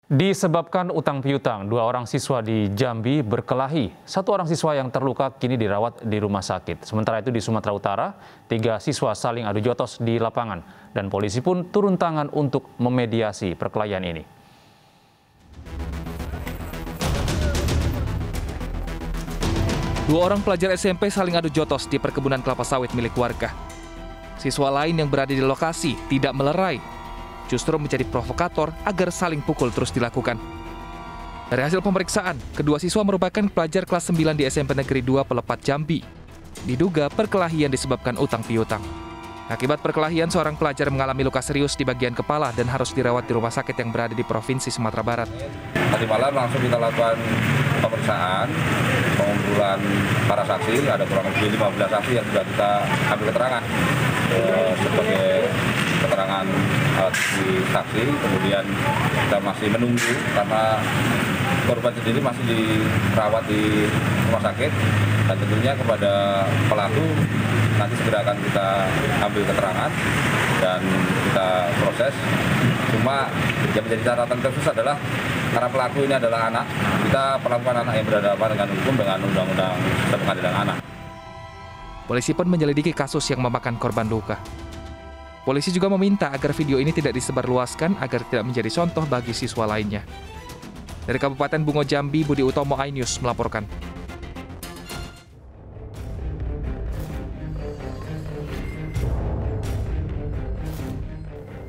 Disebabkan utang piutang, dua orang siswa di Jambi berkelahi. Satu orang siswa yang terluka kini dirawat di rumah sakit. Sementara itu di Sumatera Utara, 3 siswa saling adu jotos di lapangan. Dan polisi pun turun tangan untuk memediasi perkelahian ini. Dua orang pelajar SMP saling adu jotos di perkebunan kelapa sawit milik warga. Siswa lain yang berada di lokasi tidak melerai, justru menjadi provokator agar saling pukul terus dilakukan. Dari hasil pemeriksaan, kedua siswa merupakan pelajar kelas 9 di SMP Negeri 2 Pelepat Jambi. Diduga perkelahian disebabkan utang piutang. Akibat perkelahian, seorang pelajar mengalami luka serius di bagian kepala dan harus dirawat di rumah sakit yang berada di Provinsi Sumatera Barat. Tadi malam langsung kita lakukan pemeriksaan, pengumpulan para saksi, ada kurang lebih 15 saksi yang sudah kita ambil keterangan sebagai keterangan saksi. Kemudian kita masih menunggu karena korban sendiri masih dirawat di rumah sakit, dan tentunya kepada pelaku nanti segera akan kita ambil keterangan dan kita proses. Cuma yang menjadi catatan khusus adalah karena pelaku ini adalah anak, kita perlakukan anak yang berhadapan dengan hukum dengan Undang-Undang Sistem Peradilan Anak. Polisi pun menyelidiki kasus yang memakan korban luka. Polisi juga meminta agar video ini tidak disebarluaskan agar tidak menjadi contoh bagi siswa lainnya. Dari Kabupaten Bungo Jambi, Budi Utomo, iNews melaporkan.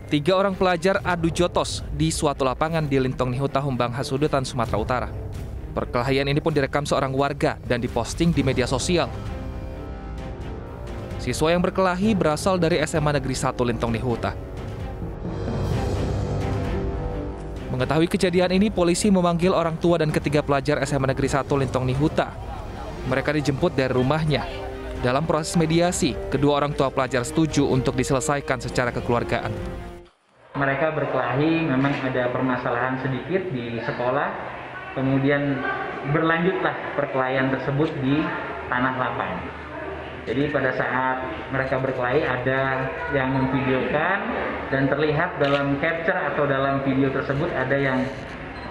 Tiga orang pelajar adu jotos di suatu lapangan di Lintong Nihuta, Humbang Hasudetan, Sumatera Utara. Perkelahian ini pun direkam seorang warga dan diposting di media sosial. Siswa yang berkelahi berasal dari SMA Negeri 1 Lintong Nihuta. Mengetahui kejadian ini, polisi memanggil orang tua dan ketiga pelajar SMA Negeri 1 Lintong Nihuta. Mereka dijemput dari rumahnya. Dalam proses mediasi, kedua orang tua pelajar setuju untuk diselesaikan secara kekeluargaan. Mereka berkelahi, memang ada permasalahan sedikit di sekolah, kemudian berlanjutlah perkelahian tersebut di tanah lapang. Jadi pada saat mereka berkelahi ada yang memvideokan dan terlihat dalam capture atau dalam video tersebut ada yang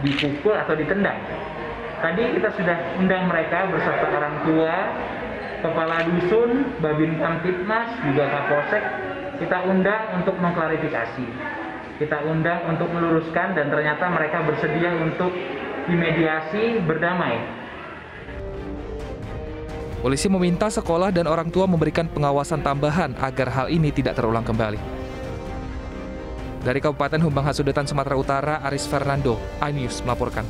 dipukul atau ditendang. Tadi kita sudah undang mereka beserta orang tua, kepala dusun, Babin Kamtipmas, juga Kapolsek. Kita undang untuk mengklarifikasi. Kita undang untuk meluruskan dan ternyata mereka bersedia untuk dimediasi berdamai. Polisi meminta sekolah dan orang tua memberikan pengawasan tambahan agar hal ini tidak terulang kembali. Dari Kabupaten Humbang Hasudetan, Sumatera Utara, Aris Fernando, iNews melaporkan.